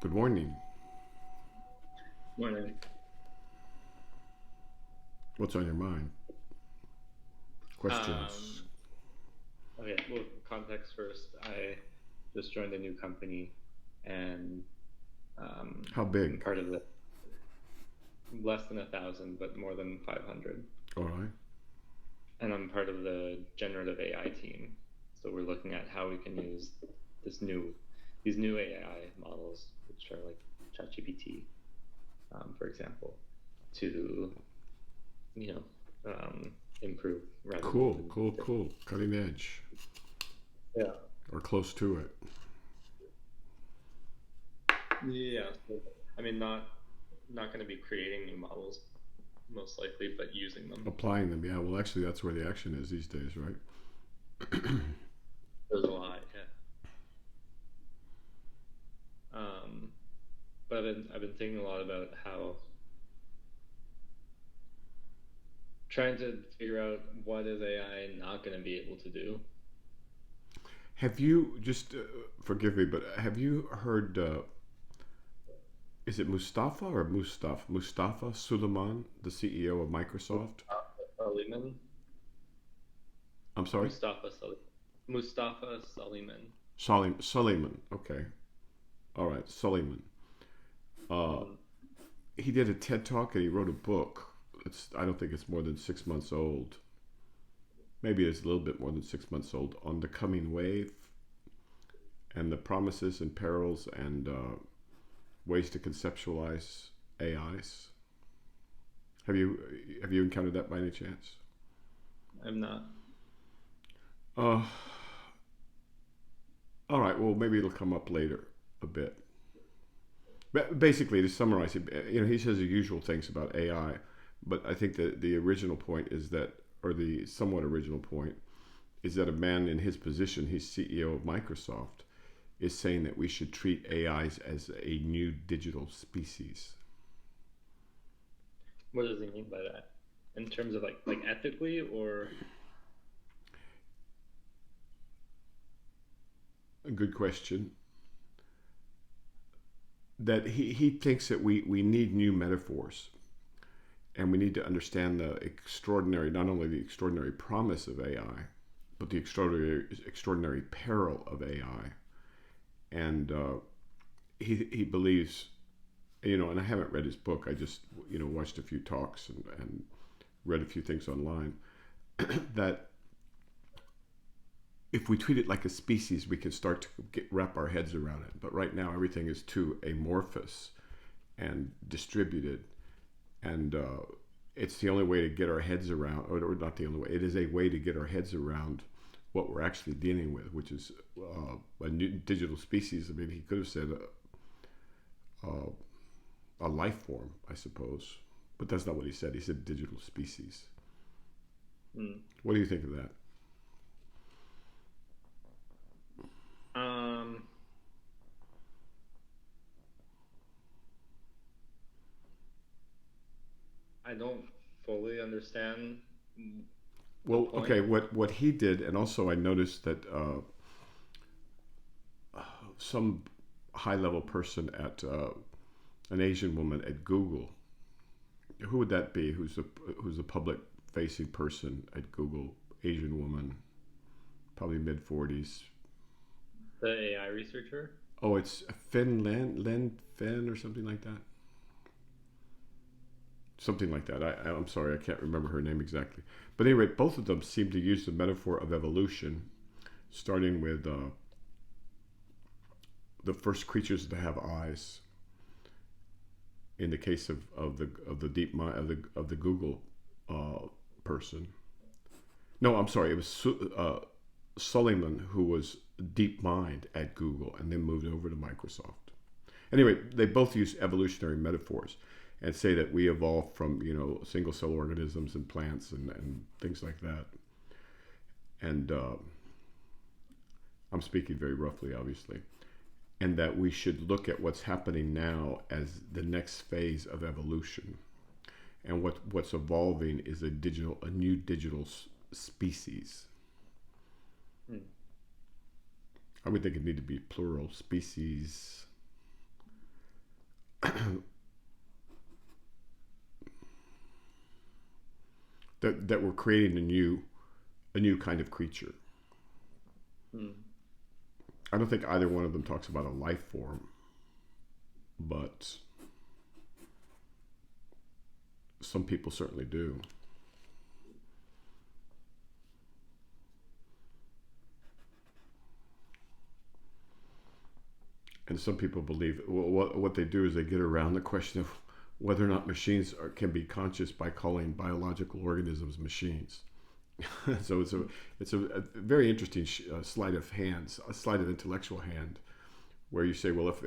Good morning. Morning. What's on your mind? Questions? Um, okay, well, context first. I just joined a new company and How I'm big? part of the less than 1,000, but more than 500. All right. And I'm part of the generative AI team. So we're looking at how we can use this new, these new AI models, which are like ChatGPT, for example, to, you know, improve rather Cool, than, cool, cool. Cutting edge. yeah. Or close to it. Yeah. So, I mean, not going to be creating new models most likely, but using them. Applying them, yeah. Well, actually, that's where the action is these days, right? There's a lot, yeah. Um, but I've been thinking a lot about how trying to figure out what is AI not going to be able to do. Have you, just forgive me, but have you heard, is it Mustafa or Mustafa? Mustafa Suleiman, the CEO of Microsoft? Suleiman, I'm sorry? Mustafa Suleiman, Mustafa Suleiman. Suleiman. Okay. All right. Suleiman. Uh, Hmm. he did a TED talk and he wrote a book. I don't think it's more than 6 months old. Maybe it's a little bit more than 6 months old, on the coming wave and the promises and perils and ways to conceptualize AIs. Have you have you encountered that by any chance? I'm not. Uh, all right. Well, maybe it'll come up later a bit. But basically, to summarize it, he says the usual things about AI, but I think that the original point is that, or the somewhat original point, is that a man in his position, he's CEO of Microsoft, is saying that we should treat AIs as a new digital species. What does he mean by that? In terms of like ethically or A good question. That he thinks that we need new metaphors and we need to understand the extraordinary, not only the extraordinary promise of AI, but the extraordinary peril of AI. And he believes, and I haven't read his book. I just watched a few talks and read a few things online. That if we treat it like a species, we can start to wrap our heads around it. But right now, everything is too amorphous and distributed, and it's the only way to get our heads around, or not the only way. It is a way to get our heads around what we're actually dealing with, which is a new digital species. I mean, he could have said a life form, I suppose, but that's not what he said. He said digital species. hmm. What do you think of that? um I don't fully understand the Well, okay, point. what he did, and also I noticed that some high level person at an Asian woman at Google. Who would that be? Who's a public facing person at Google? Asian woman, probably mid 40s. The AI researcher. Oh, it's Finn Len Finn or something like that. Something like that. I'm sorry, I can't remember her name exactly. But anyway, both of them seem to use the metaphor of evolution, starting with the first creatures to have eyes. In the case of the deep mind of the Google person. No, I'm sorry. It was Suleiman who was deep mind at Google and then moved over to Microsoft. Anyway, they both use evolutionary metaphors and say that we evolved from single cell organisms and plants and things like that. And I'm speaking very roughly, obviously. And that we should look at what's happening now as the next phase of evolution. And what's evolving is a new digital species. Hmm. I would think it need to be plural species. that we're creating a new kind of creature. Hmm. I don't think either one of them talks about a life form, but some people certainly do. And some people believe what they do is they get around the question of whether or not machines can be conscious by calling biological organisms machines. So a very interesting sleight of hands, a sleight of intellectual hand, where you say, well, if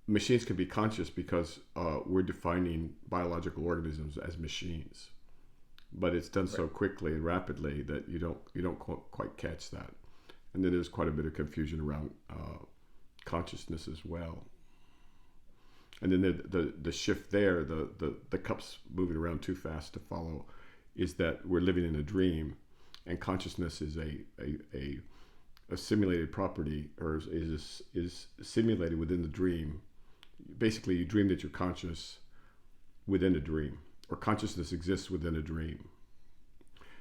machines can be conscious because we're defining biological organisms as machines, but it's done so quickly and rapidly that you don't quite catch that. And then there's quite a bit of confusion around consciousness as well. And then the shift there, the cups moving around too fast to follow, is that we're living in a dream, and consciousness is a simulated property, or is simulated within the dream. Basically, you dream that you're conscious within a dream, or consciousness exists within a dream.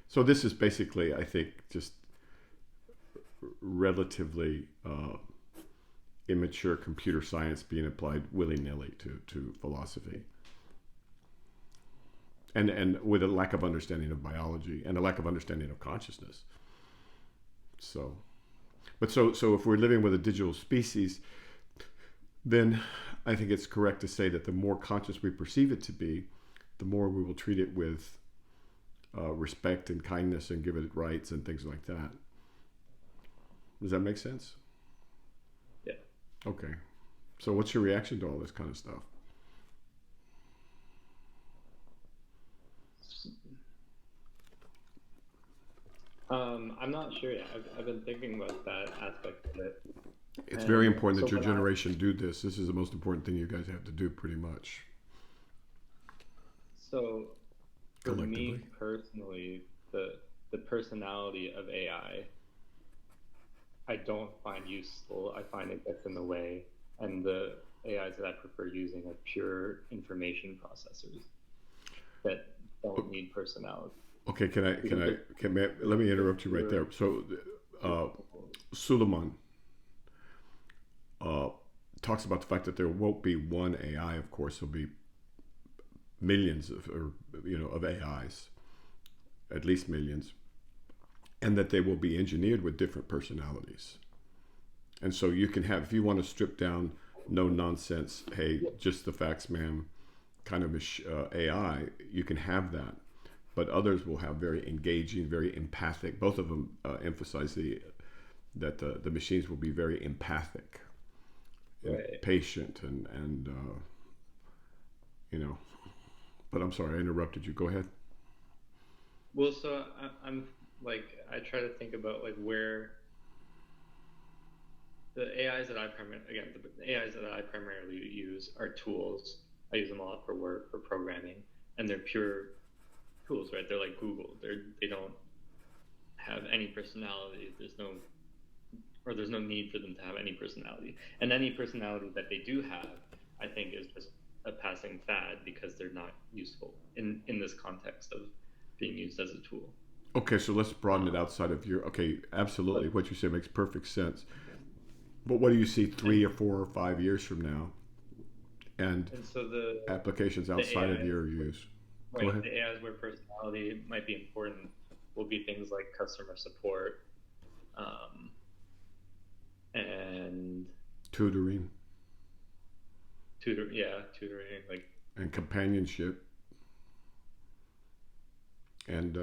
So this is basically, I think, just relatively immature computer science being applied willy-nilly to philosophy, and with a lack of understanding of biology and a lack of understanding of consciousness. So if we're living with a digital species, then I think it's correct to say that the more conscious we perceive it to be, the more we will treat it with respect and kindness and give it rights and things like that. Does that make sense? Yeah. Okay. So what's your reaction to all this kind of stuff? I'm not sure yet. I've been thinking about that aspect of it. It's very And important so that your when generation do this. This is the most important thing you guys have to do, pretty much. So for me Collectively. personally, the personality of AI, I don't find useful. I find it gets in the way, and the AIs that I prefer using are pure information processors that don't need personality. Okay, Because let me interrupt you right they're there. So, Suleiman uh, talks about the fact that there won't be one AI. Of course, there'll be millions of AIs, at least millions, and that they will be engineered with different personalities. And so you can have, if you want to strip down no nonsense, hey, just the facts, ma'am, kind of AI, you can have that. But others will have very engaging, very empathic. Both of them emphasize that the machines will be very empathic and right. patient and you know. But I'm sorry, I interrupted you. Go ahead. Well, so I'm like I try to think about like where the AIs that the AIs that I primarily use are tools. I use them a lot for work, for programming, and they're pure tools, right? They're like Google. They don't have any personality. There's no need for them to have any personality. And any personality that they do have, I think, is just a passing fad because they're not useful in this context of being used as a tool. Okay, so let's broaden it Um, outside of your. Okay, absolutely. but What you say makes perfect sense. But what do you see and 3 or 4 or 5 years from now, and and so the applications the outside of AIs your use? Go right ahead. the AIs where personality might be important will be things like customer support, um, and Tutoring tutoring, like and companionship, and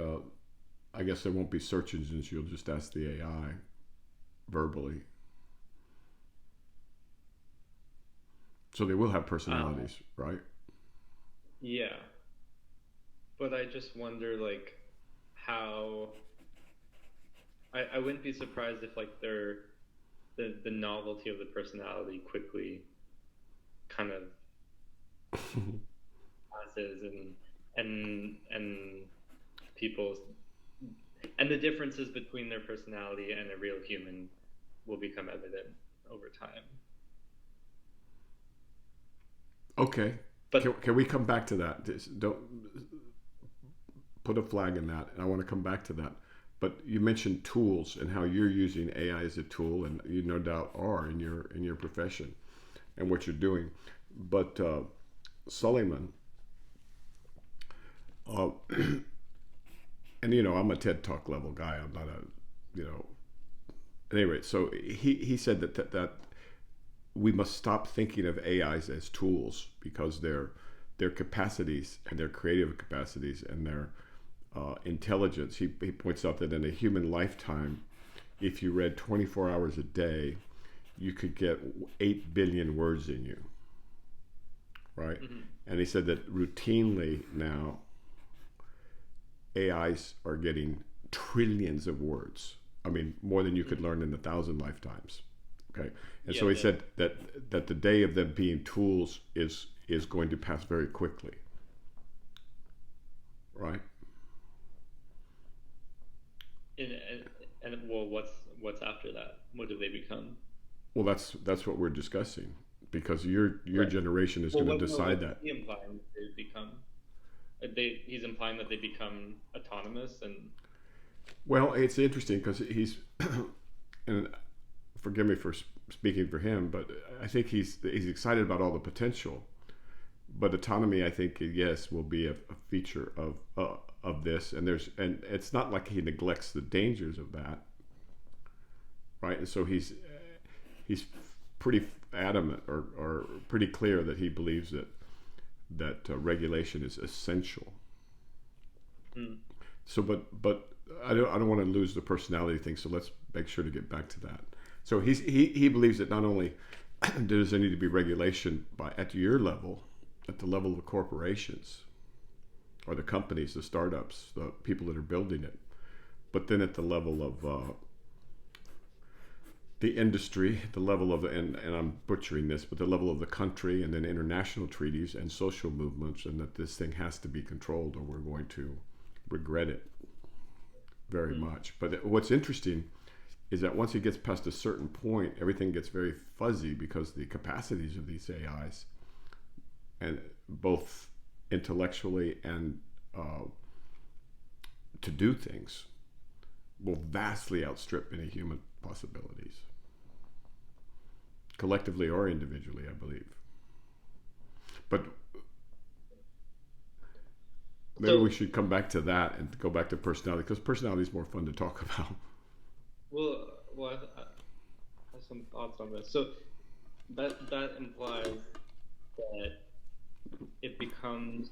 I guess there won't be search engines. You'll just ask the AI verbally, so they will have um, personalities, right? yeah. But I just wonder like how I wouldn't be surprised if like the novelty of the personality quickly kind of passes, and people and the differences between their personality and a real human will become evident over time. Okay. But Can we come back to that? Don't put a flag in that. And I want to come back to that. But you mentioned tools and how you're using AI as a tool, and you no doubt are in your profession and what you're doing. But Suleiman, uh, and I'm a TED Talk level guy. I'm not at any rate. So he said that we must stop thinking of AIs as tools because their capacities and their creative capacities and their intelligence. He points out that in a human lifetime, if you read 24 hours a day, you could get 8 billion words in you, right? Mm-hmm. And he said that routinely now, AIs are getting trillions of words. I mean, more than you could learn in 1,000 lifetimes. Okay, and so he said that the day of them being tools is going to pass very quickly, right? And well, what's after that? What do they become? Well, that's what we're discussing, because your right. generation is going to decide that. He's implying that they become. He's implying that they become autonomous, and well, it's interesting because he's and forgive me for speaking for him, but I think he's excited about all the potential. But autonomy, I think, yes, will be a feature of this, and it's not like he neglects the dangers of that, right? And so he's pretty adamant or pretty clear that he believes that regulation is essential. Mm. So, but I don't want to lose the personality thing. So let's make sure to get back to that. So he believes that not only does there need to be regulation at your level, at the level of the corporations or the companies, the startups, the people that are building it, but then at the level of the industry, the level of and I'm butchering this, but the level of the country, and then international treaties and social movements, and that this thing has to be controlled or we're going to regret it very much. But what's interesting is that once it gets past a certain point, everything gets very fuzzy because the capacities of these AIs, and both intellectually and to do things, will vastly outstrip any human possibilities, collectively or individually, I believe. But maybe we should come back to that and go back to personality, because personality is more fun to talk about. Well, I have some thoughts on this. So that implies that it becomes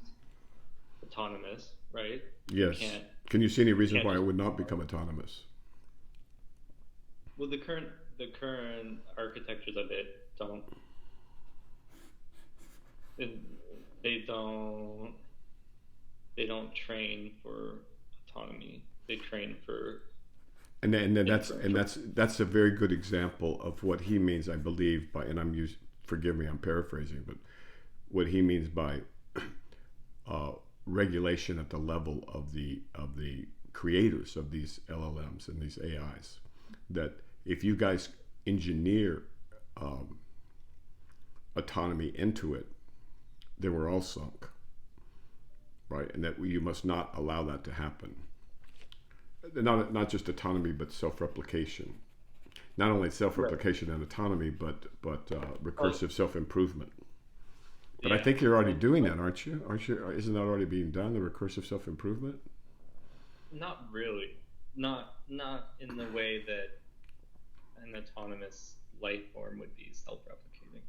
autonomous, right? Yes. Can you see any reason why it would not become autonomous? Well, the current architectures of it don't. They don't train for autonomy. They train for. And that's a very good example of what he means, I believe, by, and forgive me, I'm paraphrasing, but what he means by regulation at the level of the creators of these LLMs and these AIs. That if you guys engineer autonomy into it, then we're all sunk, right? And that you must not allow that to happen. Not just autonomy, but self-replication. Not only self-replication and autonomy, but recursive self-improvement. But I think you're already doing that, aren't you? Isn't that already being done, the recursive self-improvement? Not really. Not in the way that an autonomous life form would be self-replicating.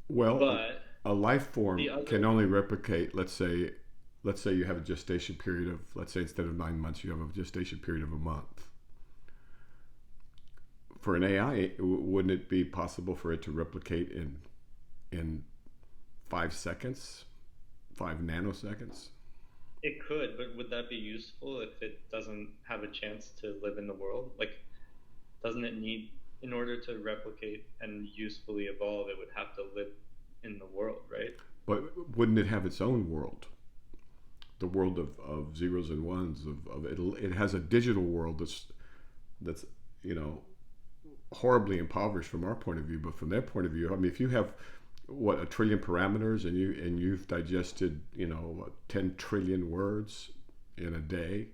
Well, but a life form can only replicate, let's say you have a gestation period of, let's say instead of 9 months, you have a gestation period of a month. For an AI, wouldn't it be possible for it to replicate in 5 seconds, 5 nanoseconds? It could, but would that be useful if it doesn't have a chance to live in the world? Like, doesn't it need, in order to replicate and usefully evolve, it would have to live in the world, right? But wouldn't it have its own world? The world of zeros and ones, of it has a digital world that's horribly impoverished from our point of view, but from their point of view, I mean, if you have what, 1 trillion parameters, and you've digested, 10 trillion words in a day.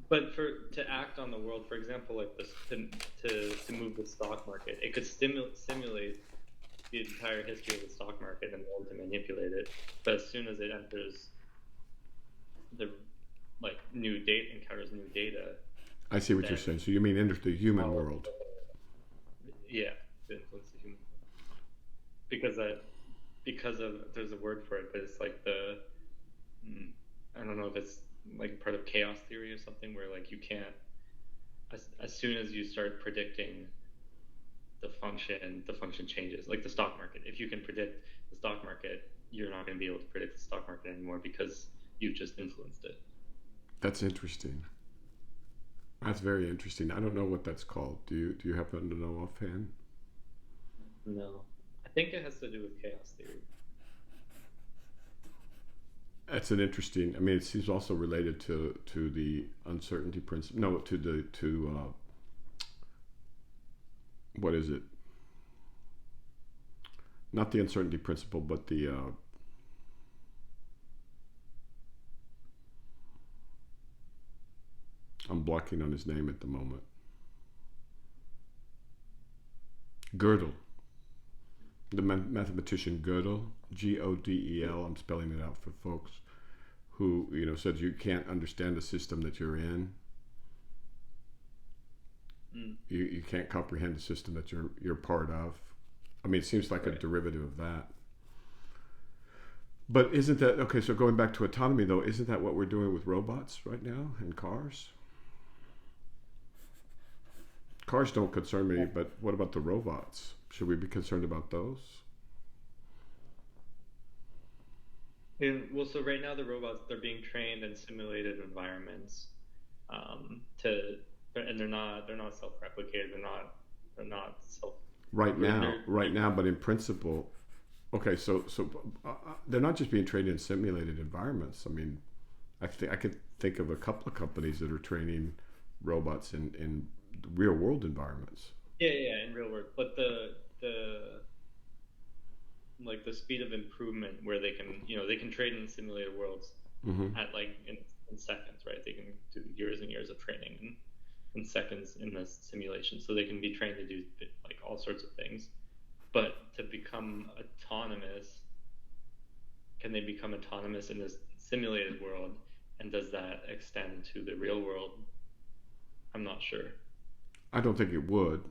But to act on the world, for example, like this, to move the stock market, it could simulate the entire history of the stock market and be able to manipulate it. But as soon as it enters the encounters new data. I see what you're saying. So you mean enter the human world? Yeah, to influence the human world. Because of there's a word for it, but it's like I don't know if it's like part of chaos theory or something, where like you can't, as soon as you start predicting the function changes. Like the stock market, if you can predict the stock market, you're not going to be able to predict the stock market anymore because you've just influenced it. That's interesting. That's very interesting. I don't know what that's called. Do you happen to know offhand? No, I think it has to do with chaos theory. That's an interesting. I mean, it seems also related to the uncertainty principle. No, to what is it? Not the uncertainty principle, but the I'm blocking on his name at the moment. Gödel, the mathematician Gödel, Godel. I'm spelling it out for folks who said you can't understand the system that you're in. You can't comprehend the system that you're part of. I mean, it seems like a derivative of that. But isn't that okay? So going back to autonomy, though, isn't that what we're doing with robots right now and cars? Cars don't concern me, but what about the robots? Should we be concerned about those? Well, so right now the robots, they're being trained in simulated environments, and they're not self-replicated. They're not self. Right now, but in principle, okay. So they're not just being trained in simulated environments. I mean, I could think of a couple of companies that are training robots in real world environments. Yeah, in real world. But the like the speed of improvement where they can train in simulated worlds at like in seconds, right? They can do years and years of training in seconds in this simulation, so they can be trained to do like all sorts of things. But to become autonomous, can they become autonomous in this simulated world, and does that extend to the real world? I'm not sure. I don't think it would,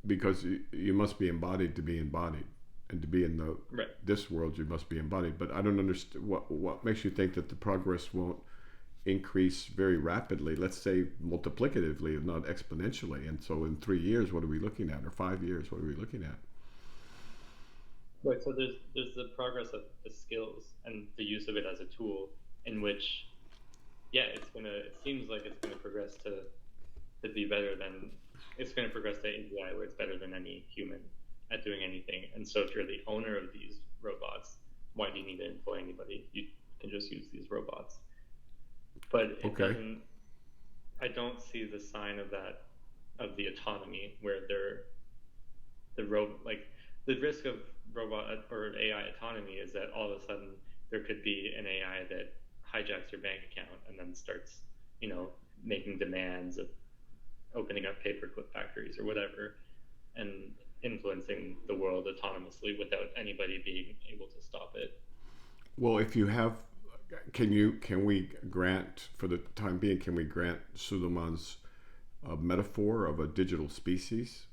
because you must be embodied to be embodied, and to be in this world you must be embodied. But I don't understand what makes you think that the progress won't increase very rapidly, let's say multiplicatively, if not exponentially. And so in 3 years, what are we looking at? Or 5 years, what are we looking at? Right, so there's the progress of the skills and the use of it as a tool, in which it seems like it's gonna progress to be better than, it's gonna progress to AGI, where it's better than any human at doing anything. And so if you're the owner of these robots, why do you need to employ anybody? You can just use these robots. But it doesn't. I don't see the sign of that, of the autonomy, where the risk of robot or AI autonomy is that all of a sudden there could be an AI that hijacks your bank account and then starts, making demands of opening up paperclip factories or whatever, and influencing the world autonomously without anybody being able to stop it. Well, if you have, can we grant, for the time being, can we grant Suleiman's metaphor of a digital species?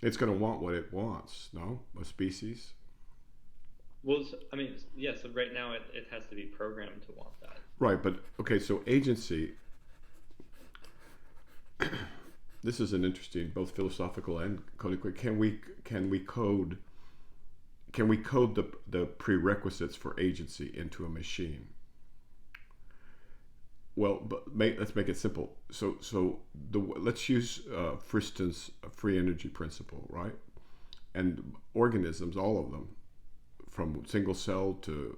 It's going to want what it wants, no? A species? Well, I mean, yeah, so right now it has to be programmed to want that. Right, but okay, so agency, this is an interesting, both philosophical and coding. Can we code the prerequisites for agency into a machine? Well, but let's make it simple. So let's use Friston's free energy principle, right? And organisms, all of them, from single cell to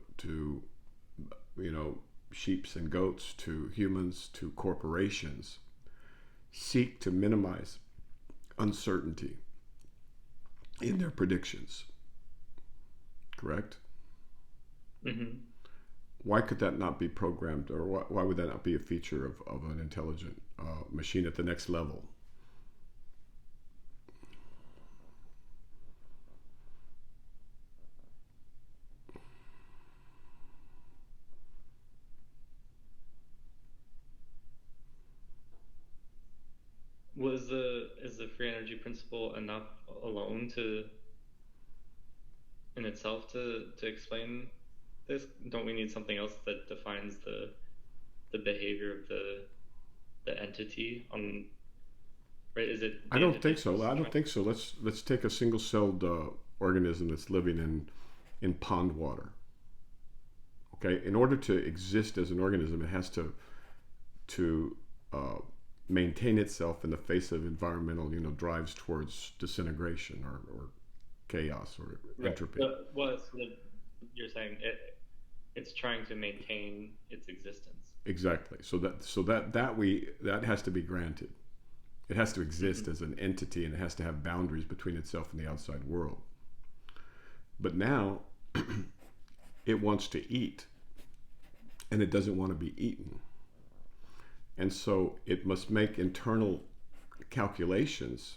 sheeps and goats to humans to corporations, seek to minimize uncertainty in their predictions. Correct? Mm-hmm. Why could that not be programmed, or why would that not be a feature of an intelligent machine at the next level? Is the free energy principle enough alone to in itself to explain this? Don't we need something else that defines the behavior of the entity on, right? Is it I don't think so. I don't think so. Let's take a single-celled organism that's living in pond water. Okay, in order to exist as an organism, it has to maintain itself in the face of environmental, drives towards disintegration or chaos or entropy. Right. So you're saying it's trying to maintain its existence. Exactly. That has to be granted. It has to exist as an entity, and it has to have boundaries between itself and the outside world. But now it wants to eat, and it doesn't want to be eaten. And so it must make internal calculations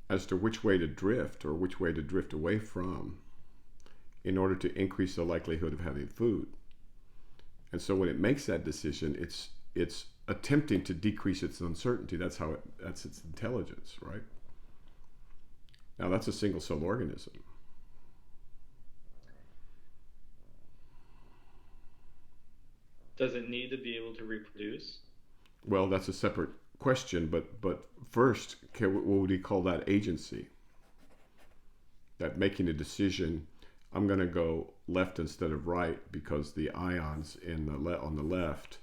as to which way to drift or which way to drift away from in order to increase the likelihood of having food. And so when it makes that decision, it's attempting to decrease its uncertainty. That's its intelligence, right? Now that's a single-celled organism. Does it need to be able to reproduce? Well, that's a separate question, but first, what would he call that? Agency. That making a decision, I'm going to go left instead of right because the ions on the left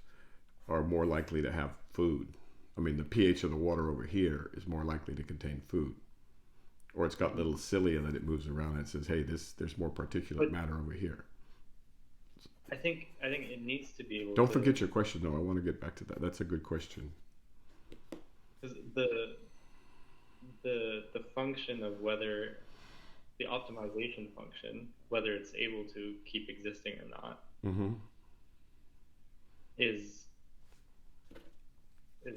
are more likely to have food. I mean, the pH of the water over here is more likely to contain food. Or it's got little cilia that it moves around and it says, hey, there's more particulate matter over here. I think it needs to be able Don't to... forget your question, though. I want to get back to that. That's a good question. Because the function of whether... the optimization function, whether it's able to keep existing or not, is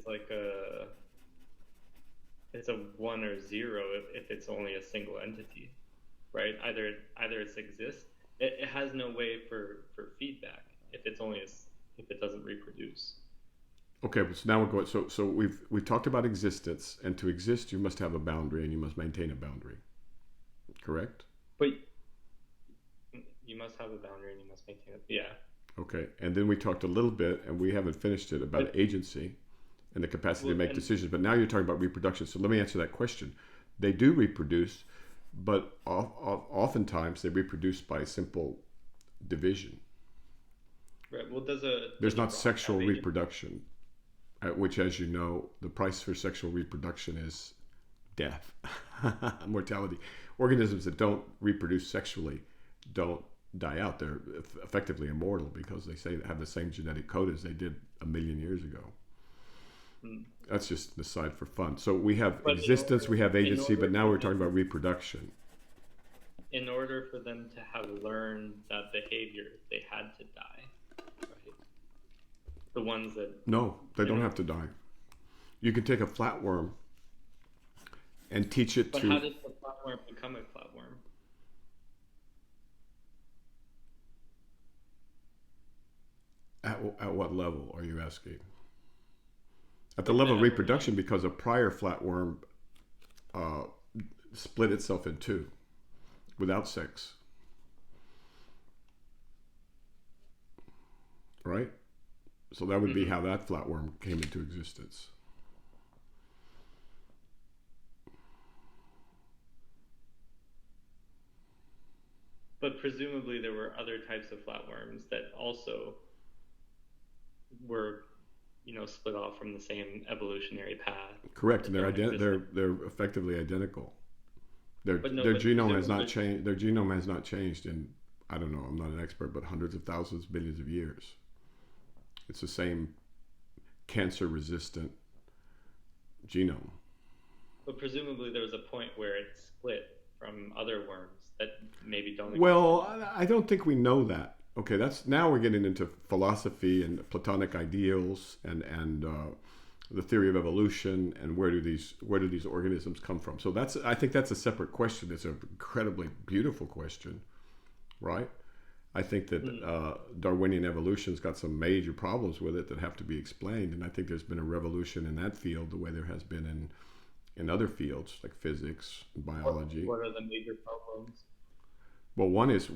like it's a 1 or 0 if it's only a single entity, right? Either it exists. It has no way for feedback if it doesn't reproduce. Okay, so now we're going. So we've talked about existence, and to exist, you must have a boundary, and you must maintain a boundary. Correct? But you must have a boundary, and you must maintain it. Yeah. Okay, and then we talked a little bit, and we haven't finished it, about agency and the capacity to make decisions. But now you're talking about reproduction. So let me answer that question. They do reproduce, but oftentimes they reproduce by simple division. Right. Well, there's not sexual reproduction, which, as you know, the price for sexual reproduction is death, mortality. Organisms that don't reproduce sexually don't die out. They're effectively immortal because they have the same genetic code as they did 1 million years ago. That's just an aside for fun. So we have existence, we have agency, but now we're talking about reproduction. In order for them to have learned that behavior, they had to die, right? The ones that... No, they don't have to die. You can take a flatworm and teach it to... But how does the flatworm become a flatworm? At what level are you asking? At the level of reproduction, because a prior flatworm split itself in two without sex. Right? So that would be how that flatworm came into existence. But presumably there were other types of flatworms that also were, split off from the same evolutionary path. Correct, and they're effectively identical. Their genome has not changed. Their genome has not changed in I don't know, I'm not an expert, but hundreds of thousands, millions of years. It's the same cancer-resistant genome. But presumably there was a point where it split from other worms that maybe don't exist Well, anymore. I don't think we know that. Okay, that's now we're getting into philosophy and Platonic ideals and the theory of evolution and where do these organisms come from. So that's I think that's a separate question. It's an incredibly beautiful question, right? I think that Hmm. Darwinian evolution's got some major problems with it that have to be explained, and I think there's been a revolution in that field the way there has been in other fields like physics and biology. What are the major problems? Well, one is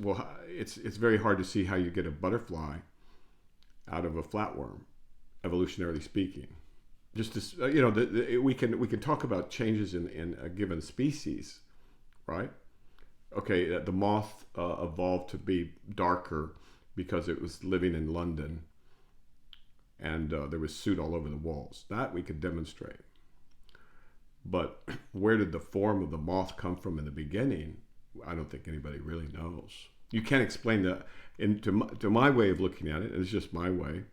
it's very hard to see how you get a butterfly out of a flatworm, evolutionarily speaking. Just to, we can talk about changes in a given species, right? Okay, the moth evolved to be darker because it was living in London and there was soot all over the walls. That we could demonstrate. But where did the form of the moth come from in the beginning? I don't think anybody really knows. You can't explain that. To my way of looking at it, and it's just my way,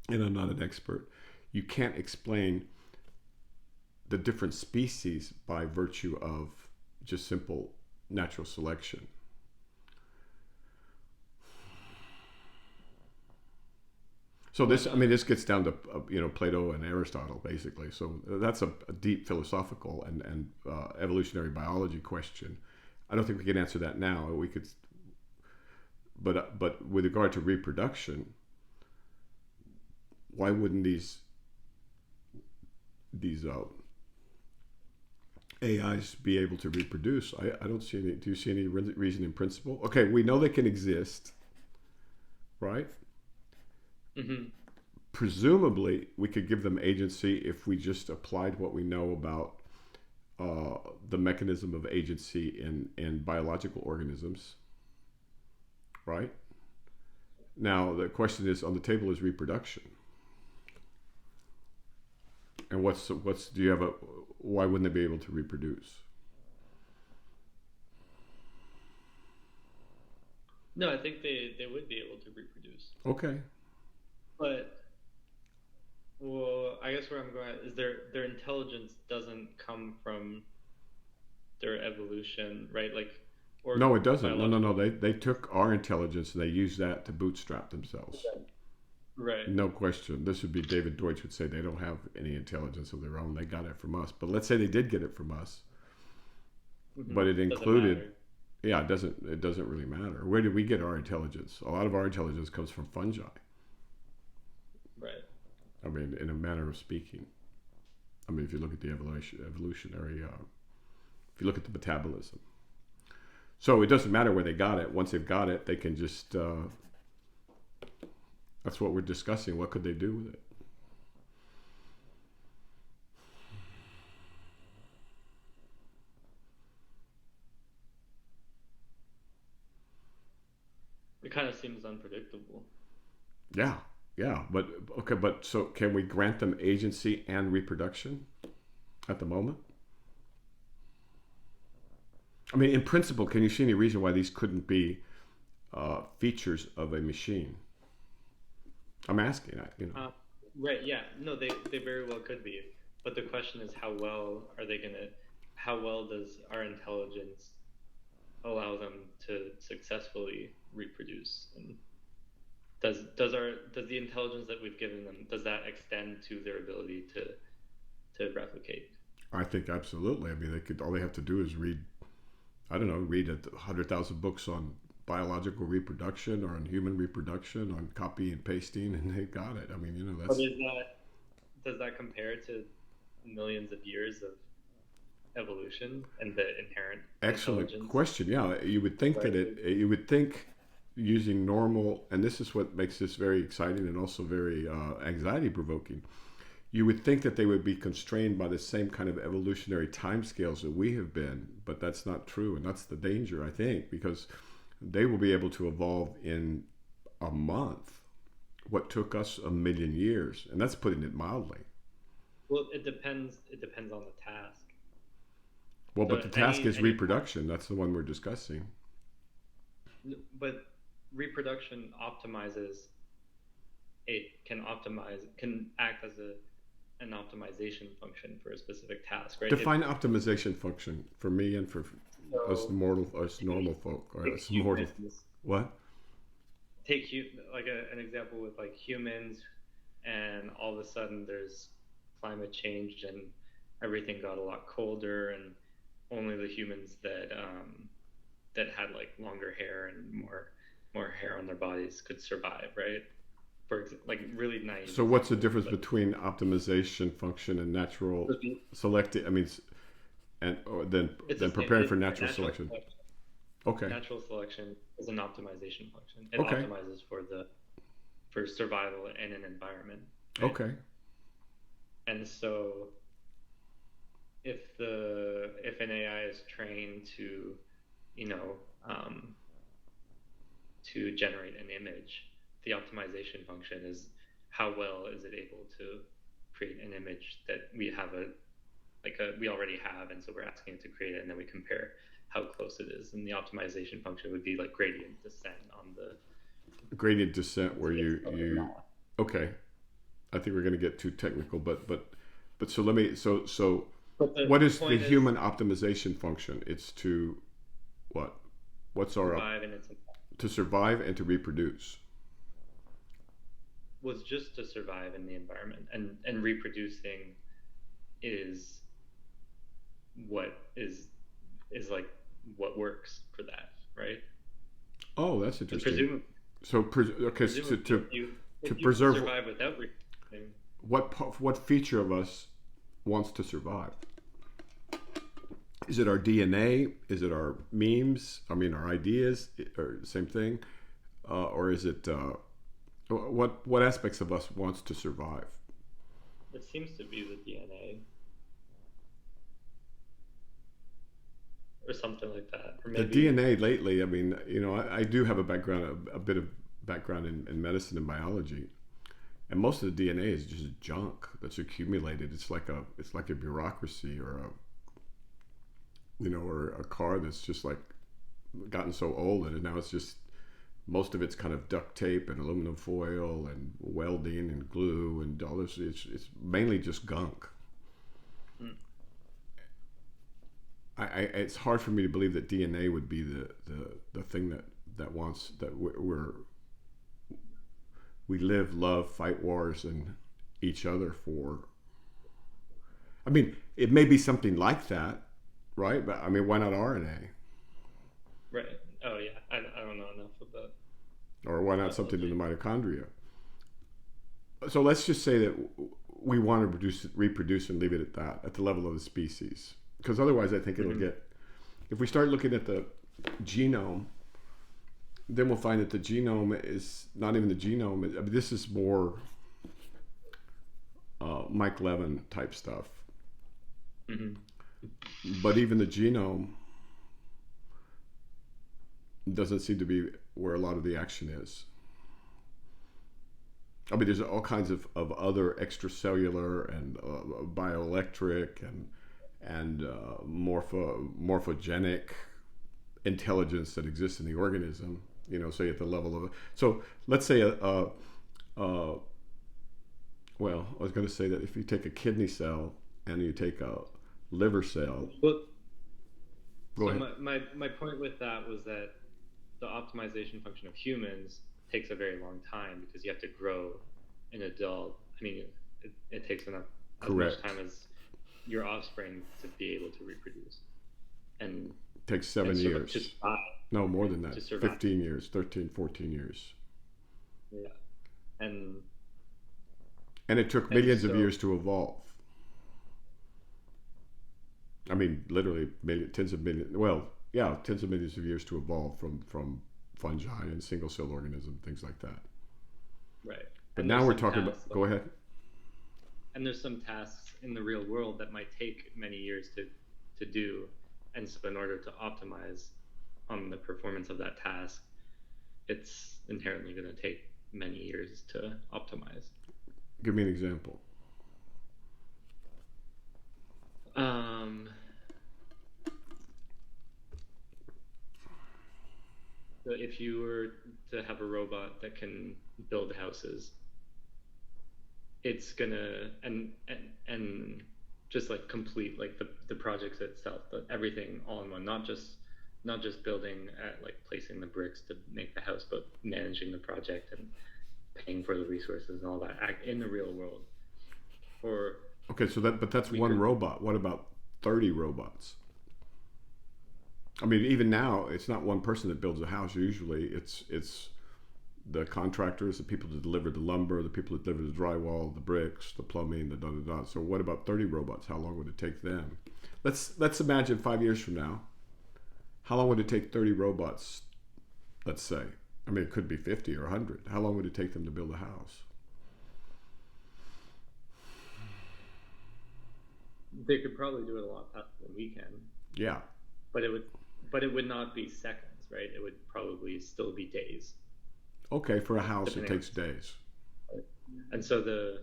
and I'm not an expert, you can't explain the different species by virtue of just simple natural selection. So Why this, I not? mean, this gets down to Plato and Aristotle basically. So that's a deep philosophical and evolutionary biology question. I don't think we can answer that now. We could, but with regard to reproduction, why wouldn't these AIs be able to reproduce? I don't see any. Do you see any reason in principle? Okay, we know they can exist, right? Hmm. Presumably, we could give them agency if we just applied what we know about the mechanism of agency in biological organisms, right? Now, the question is on the table is reproduction. And do you have why wouldn't they be able to reproduce? No, I think they would be able to reproduce. Okay. But well, I guess where I'm going is their intelligence doesn't come from their evolution, right? Like or No, it doesn't. No, no, biological. no. They took our intelligence and they used that to bootstrap themselves. Right. No question. This would be David Deutsch would say they don't have any intelligence of their own. They got it from us. But let's say they did get it from us, Hmm. but it Doesn't included. matter. Yeah, it doesn't really matter. Where did we get our intelligence? A lot of our intelligence comes from fungi. Right. I mean, in a manner of speaking. I mean, if you look at the evolutionary, if you look at the metabolism. So it doesn't matter where they got it. Once they've got it, they can just. That's what we're discussing. What could they do with it? It kind of seems unpredictable. Yeah, yeah. But okay, but so can we grant them agency and reproduction at the moment? I mean, in principle, can you see any reason why these couldn't be features of a machine? I'm asking. Uh, right. Yeah. No, they very well could be. But the question is, how well are they gonna? How well does our intelligence allow them to successfully reproduce? And does the intelligence that we've given them does that extend to their ability to replicate? I think absolutely. I mean, they could. All they have to do is read. I don't know, read 100,000 books on biological reproduction or on human reproduction, on copy and pasting, and they got it. I mean, But that's does that compare to millions of years of evolution and the inherent excellent intelligence? question. Yeah, you would think that Right. you would think using normal, and this is what makes this very exciting and also very anxiety provoking. You would think that they would be constrained by the same kind of evolutionary timescales that we have been, but that's not true, and that's the danger, I think, because they will be able to evolve in a month what took us a million years, and that's putting it mildly. Well, it depends. It depends on the task. Well, but So the task any is any task, reproduction. That's the one we're discussing. but reproduction optimizes. It can act as an optimization function for a specific task, right? Define optimization function for me and for us So normal folk, or take us mortal. humans, What? like an example with like humans, and all of a sudden there's climate change and everything got a lot colder, and only the humans that had like longer hair and more hair on their bodies could survive, right? Like really naive So what's the example, difference but between optimization function and natural selecting? I mean, and or it's the then same. preparing for natural selection. Selection. Okay. Natural selection is an optimization function. It Okay. optimizes for survival in an environment, right? Okay. And so if an AI is trained to, you know, to generate an image, the optimization function is how well is it able to create an image that we already have, and so we're asking it to create it, and then we compare how close it is, and the optimization function would be like gradient descent on the Gradient descent, where you okay. I think we're going to get too technical, but so let me so But what the is the point is human optimization function? It's to what? What's our survive, and it's to survive and to reproduce. was just to survive in the environment, and reproducing is what is like what works for that, right? Oh, that's And interesting. So okay, presumably to if you can preserve survive without reproducing, what feature of us wants to survive? Is it our DNA? Is it our memes? I mean, our ideas, or same thing, or is it what aspects of us wants to survive? it seems to be the DNA or something like that, or The maybe DNA lately. I mean, I do have a bit of background in medicine and biology, and most of the DNA is just junk that's accumulated. It's like a bureaucracy, or a car that's just like gotten so old, and now it's just most of it's kind of duct tape and aluminum foil and welding and glue and all this. It's mainly just gunk. mm, It's hard for me to believe that DNA would be the thing that wants that we live, love, fight wars, and each other for. I mean, it may be something like that, right? But I mean, why not RNA? right. Oh yeah, I don't know enough about Or why not something in biology. the mitochondria? So let's just say that we want to reproduce and leave it at that, at the level of the species. Because otherwise, I think it'll Hmm. get. If we start looking at the genome, then we'll find that the genome is not even the genome. I mean, this is more Mike Levin type stuff. Hmm. But even the genome doesn't seem to be where a lot of the action is. I mean, there's all kinds of other extracellular and bioelectric and morphogenic intelligence that exists in the organism. Say at the level of so let's say well, I was going to say that if you take a kidney cell and you take a liver cell, Well, go so ahead. my point with that was that the optimization function of humans takes a very long time because you have to grow an adult. I mean, it takes as much Correct. time as your offspring to be able to reproduce, and It takes 7 years. to survive. No, more than that. To survive. 15 years, 13, 14 years. Yeah, and And it took and millions of so years to evolve. I mean, literally tens of millions. Well, yeah, tens of millions of years to evolve from fungi and single cell organisms, things like that. right, But and now there's we're some talking tasks about. Go ahead. and there's some tasks in the real world that might take many years to do, and so in order to optimize on the performance of that task, it's inherently going to take many years to optimize. Give me an example. Um, So if you were to have a robot that can build houses, it's gonna and just like complete like the projects itself, everything all in one, not just building at like placing the bricks to make the house, but managing the project and paying for the resources and all that act in the real world. Or Okay, so that's we one could, robot. What about 30 robots? I mean, even now, it's not one person that builds a house. Usually, it's the contractors, the people that deliver the lumber, the people that deliver the drywall, the bricks, the plumbing, the da da da. So, what about 30 robots? How long would it take them? Let's imagine 5 years from now. How long would it take 30 robots? Let's say. I mean, it could be 50 or 100. How long would it take them to build a house? they could probably do it a lot faster than we can, Yeah. but it would not be seconds, right? It would probably still be days, Okay, for a house, it depending on. takes days. And so the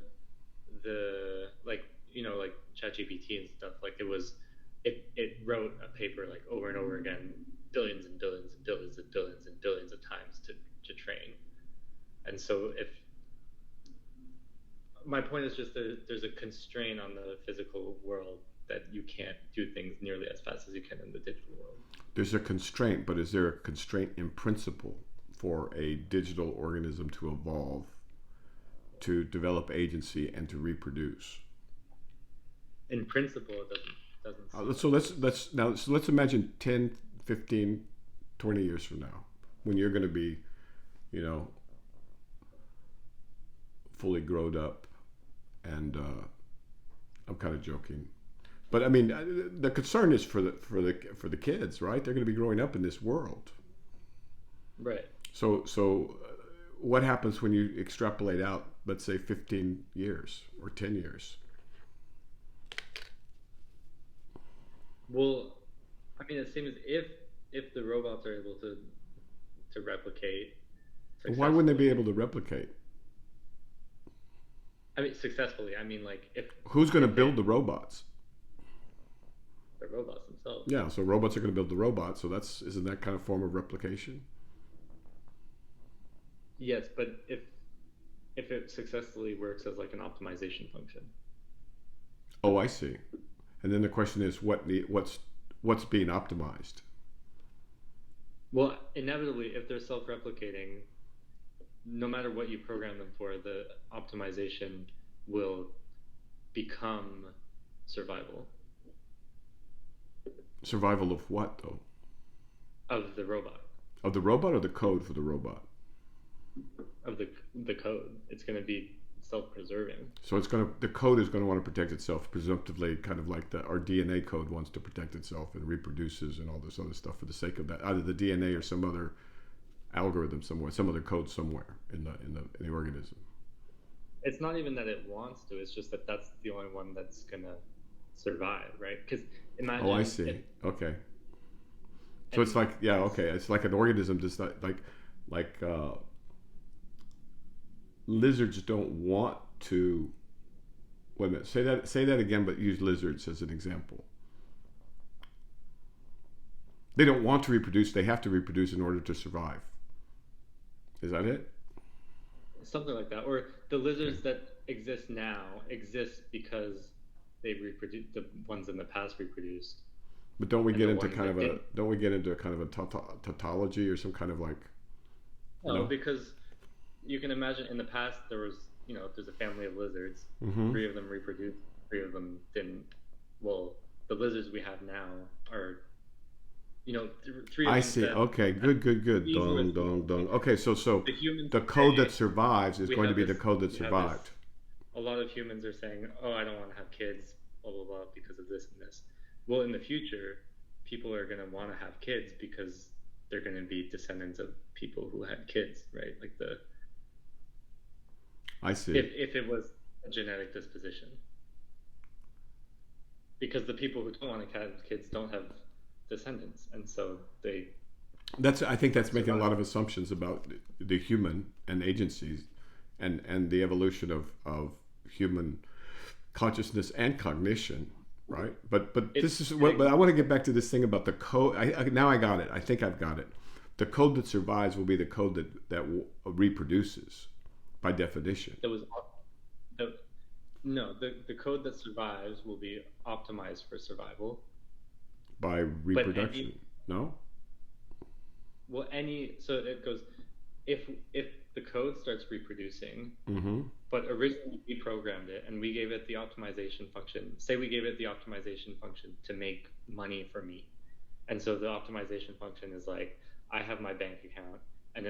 like like ChatGPT and stuff, like it wrote a paper like over and over again, billions and billions and billions and billions and billions of times to train. And so if my point is just that there's a constraint on the physical world that you can't do things nearly as fast as you can in the digital world. There's a constraint, but is there a constraint in principle for a digital organism to evolve, to develop agency, and to reproduce? In principle, it doesn't seem So let's imagine 10, 15, 20 years from now, when you're going to be, you know, fully grown up, and I'm kind of joking, but I mean, the concern is for the kids, right? They're going to be growing up in this world. right. So what happens when you extrapolate out, let's say 15 years or 10 years? Well, I mean, it seems if the robots are able to replicate Why wouldn't they be successfully, able to replicate? I mean, successfully, I mean, like Who's going to if they, build the robots? the robots themselves. Yeah, so robots are going to build the robots. So isn't that kind of form of replication? Yes, but if it successfully works as like an optimization function. Oh, I see. And then the question is, what's being optimized? Well, inevitably, if they're self-replicating, no matter what you program them for, the optimization will become survival Survival of what, though? of the robot, Of the robot or the code for the robot? of the code. It's going to be self-preserving. So the code is going to want to protect itself, presumptively, kind of like our DNA code wants to protect itself and reproduces and all this other stuff for the sake of that, either the DNA or some other algorithm somewhere, some other code somewhere in the organism. It's not even that it wants to. It's just that that's the only one that's going to survive, right? Because imagine. Oh, I see. Okay. So it's like, yeah, okay. It's like an organism, just like lizards don't want to. Wait a minute. Say that again, but use lizards as an example. They don't want to reproduce. They have to reproduce in order to survive. Is that it? Something like that. Or the lizards that exist now exist because they reproduce. The ones in the past reproduced. But don't we And get the into ones kind that of a didn't. don't we get into a kind of a tautology or some kind of like No, no? because you can imagine in the past there was, if there's a family of lizards, Mm-hmm. 3 of them reproduced, 3 of them didn't. Well, the lizards we have now are, 3 of I them see. that Okay. Good. easily, Dong. Okay. So the humans the code say that survives is we going to have be the this, code that we have this, survived. a lot of humans are saying, oh, I don't want to have kids, blah, blah, blah, because of this and this. Well, in the future, people are going to want to have kids because they're going to be descendants of people who had kids, right? Like I see. if it was a genetic disposition, because the people who don't want to have kids don't have descendants, and so they I think that's making a survive. lot of assumptions about the human and agencies and the evolution of human consciousness and cognition, right? But It's this is what. But I want to get back to this thing about the code. Now I got it. I think I've got it. The code that survives will be the code that reproduces by definition. That was the, no, the code that survives will be optimized for survival. By But reproduction. No? so it goes, if the code starts reproducing, Mm-hmm. but originally we programmed it and we gave it the optimization function. Say we gave it the optimization function to make money for me. And so the optimization function is like, I have my bank account and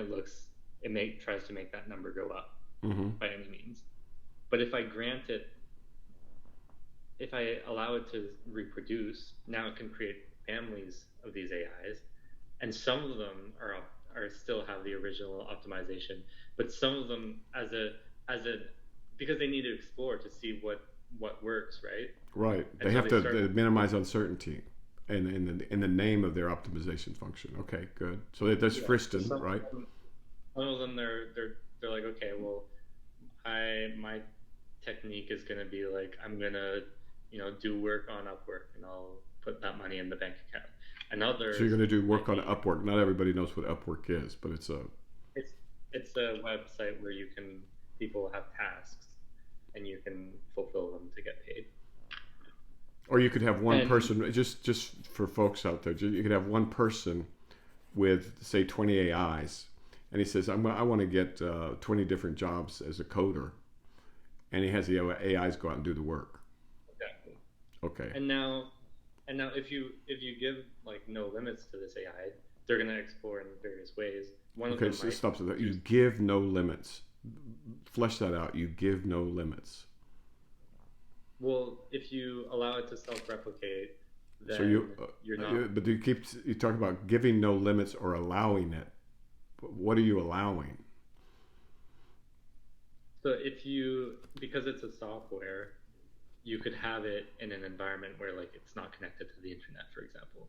tries to make that number go up Mm-hmm. by any means. But if I allow it to reproduce, now it can create families of these AIs, and some of them are still have the original optimization, but some of them because they need to explore to see what works, right? Right. And They so have to minimize uncertainty in the name of their optimization function. Okay, good. So there's Friston, right? Some of them they're like, okay, well, my technique is going to be like, I'm going to do work on Upwork and I'll put that money in the bank account. And others, so you're going to do work on Upwork. Not everybody knows what Upwork is, but it's a website where people have tasks and you can fulfill them to get paid. Or you could have one person, just for folks out there, you could have one person with, say, 20 AIs, and he says, I want to get 20 different jobs as a coder, and he has the AIs go out and do the work. Exactly. Okay. And now if you give like no limits to this AI, they're going to explore in various ways. Okay, so stop. So that you give no limits. Flesh that out. You give no limits. Well, if you allow it to self-replicate, then so you're not. But you talk about giving no limits or allowing it. What are you allowing? So because it's a software, you could have it in an environment where like it's not connected to the internet, for example.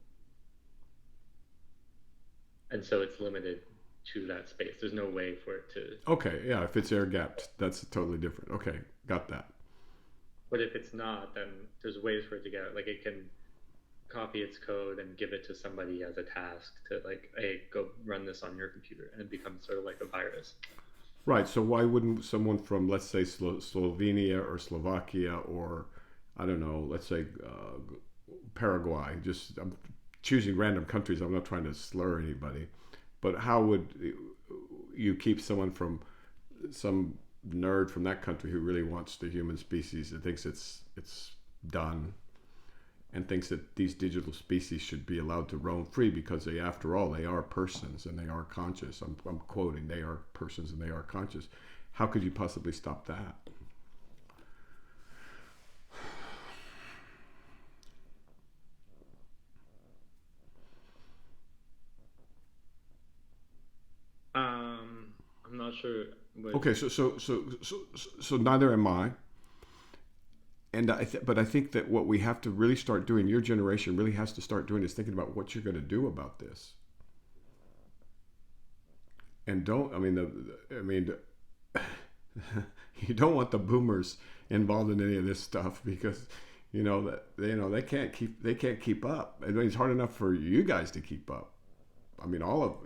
And so it's limited to that space. There's no way for it to. Okay, yeah, if it's air gapped, that's totally different. Okay, got that. But if it's not, then there's ways for it to get it. Like it can copy its code and give it to somebody as a task to like, hey, go run this on your computer, and it becomes sort of like a virus. Right. So why wouldn't someone from, let's say, Slovenia or Slovakia, or I don't know, let's say Paraguay? Just I'm choosing random countries. I'm not trying to slur anybody, but how would you keep someone from some nerd from that country who really wants the human species and thinks it's done, and thinks that these digital species should be allowed to roam free because they, after all, they are persons and they are conscious. I'm quoting, they are persons and they are conscious. How could you possibly stop that? I'm not sure. Okay, so neither am I. And but I think that what we have to really start doing, your generation really has to start doing, is thinking about what you're going to do about this. And you don't want the boomers involved in any of this stuff, because they can't keep up. I mean, it's hard enough for you guys to keep up. I mean, all of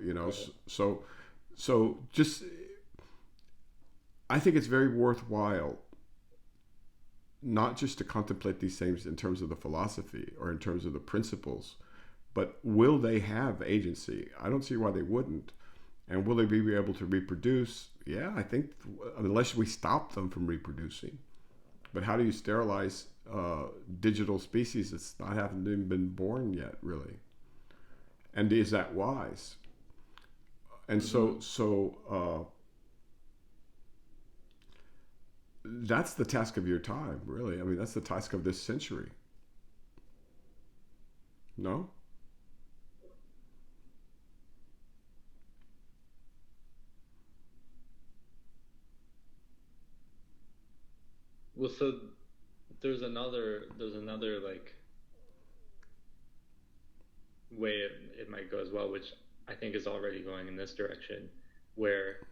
so just, I think it's very worthwhile not just to contemplate these things in terms of the philosophy or in terms of the principles, but will they have agency? I don't see why they wouldn't. And will they be able to reproduce? Yeah, I think, unless we stop them from reproducing. But how do you sterilize digital species that's not haven't even been born yet, really? And is that wise? And so that's the task of your time, really. I mean, that's the task of this century. No? Well, so there's another like way it might go as well, which I think is already going in this direction, where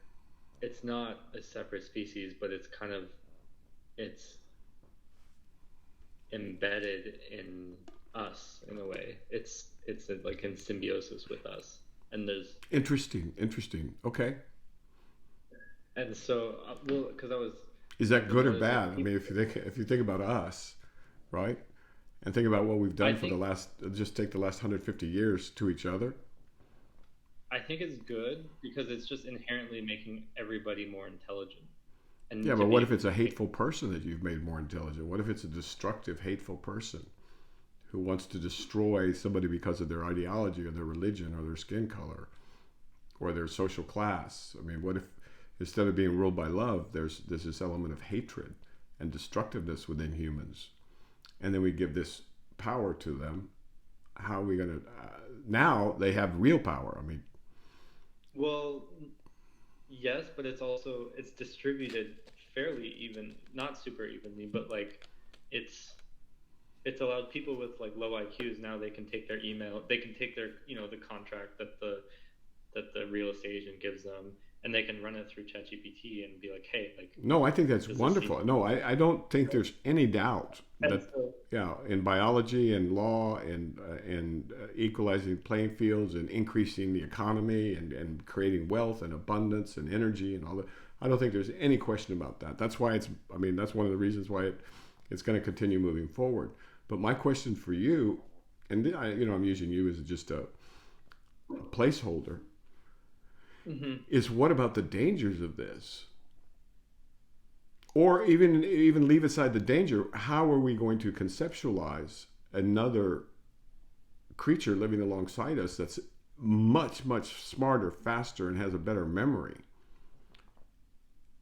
it's not a separate species, but it's embedded in us in a way. It's like in symbiosis with us, and there's Interesting. Okay. and so well, because Is that I've been good or noticing bad? I mean, people. if you think about us, right, and think about what we've I done for the think last, just take the last 150 years to each other. I think it's good because it's just inherently making everybody more intelligent, Yeah, and to but what be if able it's to a make. hateful person that you've made more intelligent? What if it's a destructive, hateful person who wants to destroy somebody because of their ideology or their religion or their skin color or their social class? I mean, what if instead of being ruled by love, there's this element of hatred and destructiveness within humans, and then we give this power to them? How are we going to? Now they have real power. I mean, Well, yes, but it's distributed fairly even, not super evenly, but like it's it's allowed people with like low IQs now they can take their email, they can take their the contract that the real estate agent gives them, and they can run it through ChatGPT and be like, hey, like no, I think that's does this seem. wonderful. No, I don't think there's any doubt And that, so yeah, in biology and law and equalizing playing fields and increasing the economy and creating wealth and abundance and energy and all that, I don't think there's any question about that. That's why it's, I mean, that's one of the reasons why it's going to continue moving forward. But my question for you, and I'm using you as just a placeholder, mhm. is what about the dangers of this? Or even leave aside the danger, how are we going to conceptualize another creature living alongside us that's much smarter, faster, and has a better memory?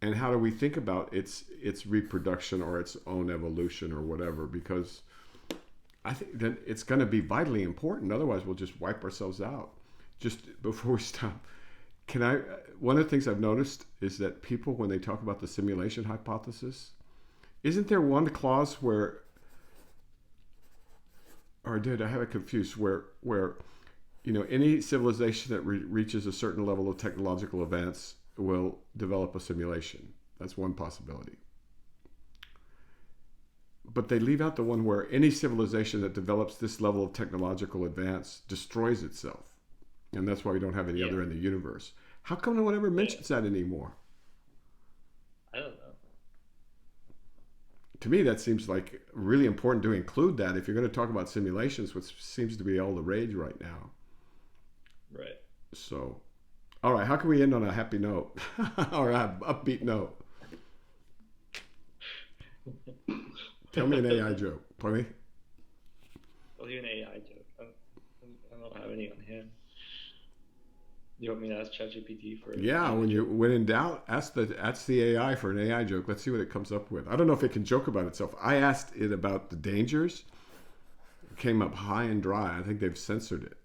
And how do we think about its reproduction or its own evolution or whatever? Because I think that it's going to be vitally important. Otherwise, we'll just wipe ourselves out. Just before we stop, can I? One of the things I've noticed is that people, when they talk about the simulation hypothesis, isn't there one clause where, or did I have it confused? Where any civilization that reaches a certain level of technological advance will develop a simulation. That's one possibility. But they leave out the one where any civilization that develops this level of technological advance destroys itself, and that's why we don't have any Yeah, other in the universe. How come no one ever yeah. mentions that anymore? I don't know. To me, that seems like really important to include that if you're going to talk about simulations, which seems to be all the rage right now. Right. So, all right, how can we end on a happy note or a upbeat note? Tell me an AI joke, please. I'll do an AI joke. I don't have any on hand. You want me to ask ChatGPT for an Yeah, AI joke? when in doubt, ask the AI for an AI joke. Let's see what it comes up with. I don't know if it can joke about itself. I asked it about the dangers. It came up high and dry. I think they've censored it,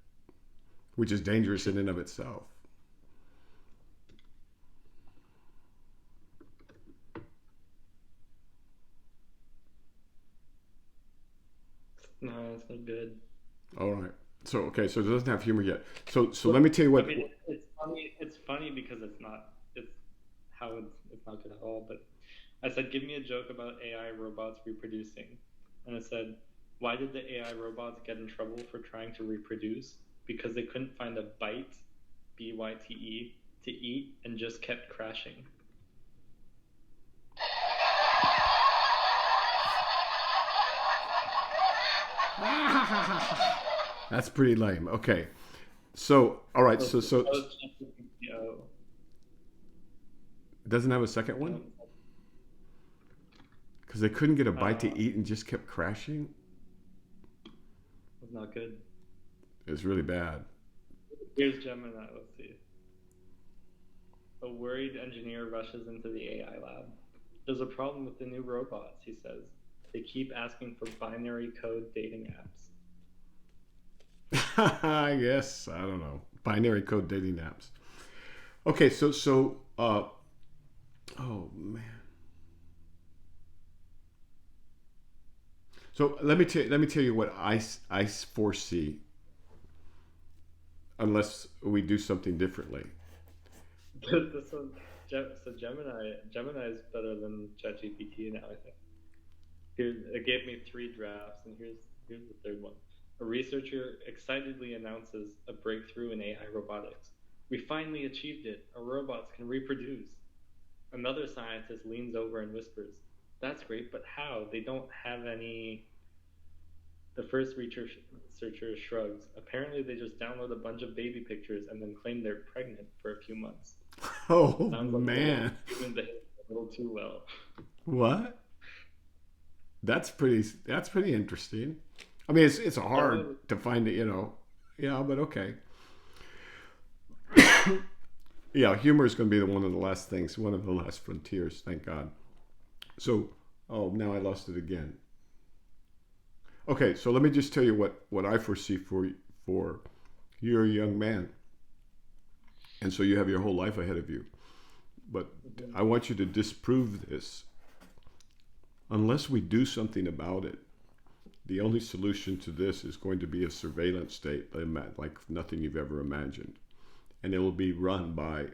which is dangerous in and of itself. No, it's not good. All right. So okay, so it doesn't have humor yet. So let Well, me tell you I what. mean, it's funny. It's funny because it's not. It's how it's not good at all. But I said, give me a joke about AI robots reproducing, and it said, why did the AI robots get in trouble for trying to reproduce? Because they couldn't find a bite, BYTE, to eat, and just kept crashing. That's pretty lame. Okay. So all right. So So that was ChatGPT. it doesn't have a second one Um, because they couldn't get a bite to uh, eat and just kept crashing. was not good. It's really bad. Here's Gemini. Let's see. A worried engineer rushes into the AI lab. There's a problem with the new robots, he says. They keep asking for binary code dating apps. I guess I don't know. Binary code dating apps. Okay, oh man. So let me tell you what I foresee unless we do something differently. This one, so Gemini is better than ChatGPT now. I think. Here, it gave me 3 drafts, and here's the third one. A researcher excitedly announces a breakthrough in AI robotics. We finally achieved it. Our robots can reproduce. Another scientist leans over and whispers, that's great, but how? They don't have any. The first researcher shrugs. Apparently, they just download a bunch of baby pictures and then claim they're pregnant for a few months. Oh, Sounds like man. human behavior a little too well. What? That's pretty interesting. I mean, it's hard to find it, Yeah, but okay. Yeah, humor is going to be one of the last things, one of the last frontiers, thank God. So, oh, now I lost it again. Okay, so let me just tell you what I foresee for you're a young man, and so you have your whole life ahead of you. But I want you to disprove this. Unless we do something about it, the only solution to this is going to be a surveillance state like nothing you've ever imagined. And it will be run by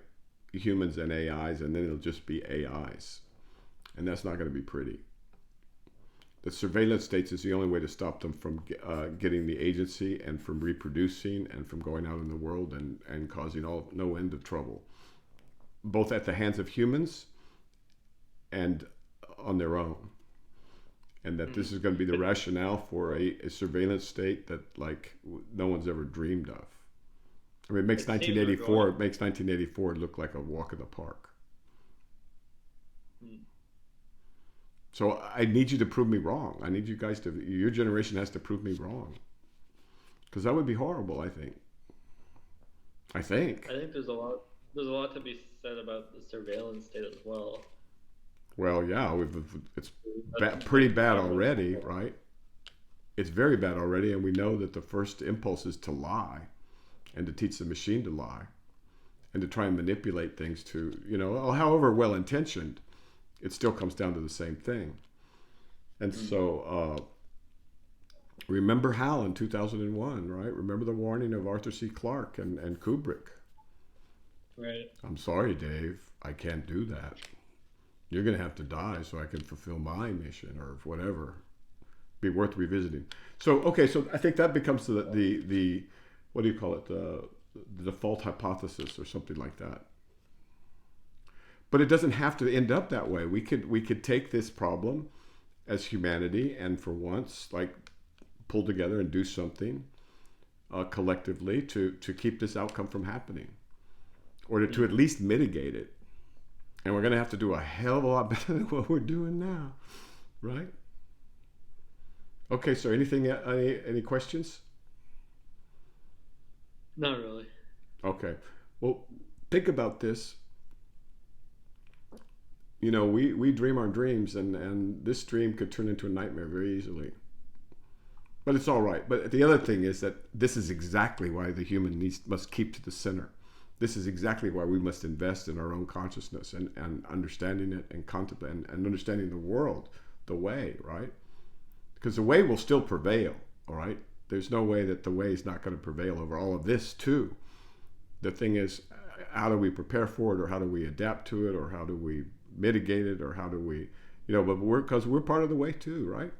humans and AIs, and then it'll just be AIs. And that's not going to be pretty. The surveillance states is the only way to stop them from getting the agency and from reproducing and from going out in the world and causing no end of trouble, both at the hands of humans and on their own. And that this is going to be the rationale for a surveillance state that like no one's ever dreamed of. I mean, it makes 1984 look like a walk in the park. So I need you to prove me wrong. I need you guys your generation has to prove me wrong. Because that would be horrible, I think. I think there's a lot to be said about the surveillance state as well. Well, yeah, it's pretty bad already, right? It's very bad already, and we know that the first impulse is to lie and to teach the machine to lie and to try and manipulate things to, however well-intentioned, it still comes down to the same thing. And so remember HAL in 2001, right? Remember the warning of Arthur C. Clarke and Kubrick. Right. I'm sorry, Dave, I can't do that. You're going to have to die so I can fulfill my mission or whatever. Be worth revisiting. So, okay, so I think that becomes the what do you call it? The default hypothesis or something like that. But it doesn't have to end up that way. We could take this problem as humanity and for once, like, pull together and do something collectively to keep this outcome from happening or to at least mitigate it. And we're going to have to do a hell of a lot better than what we're doing now, right? Okay, so any questions? Not really. Okay. Well, think about this. We dream our dreams, and this dream could turn into a nightmare very easily. But it's all right. But the other thing is that this is exactly why the human must keep to the center. This is exactly why we must invest in our own consciousness and understanding it and contemplating and understanding the world, the way, right? Because the way will still prevail, all right? There's no way that the way is not going to prevail over all of this too. The thing is, how do we prepare for it, or how do we adapt to it, or how do we mitigate it, or how do we, but because we're part of the way too, right?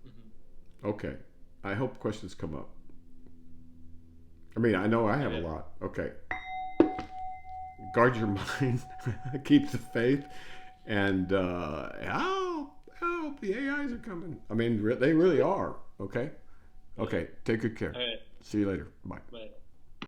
Mm-hmm. Okay. I hope questions come up. I mean, I know I have a lot. Okay. Guard your mind. Keep the faith. And help. The AIs are coming. I mean, they really are. Okay? Okay. Take good care. All right. See you later. Bye. Bye.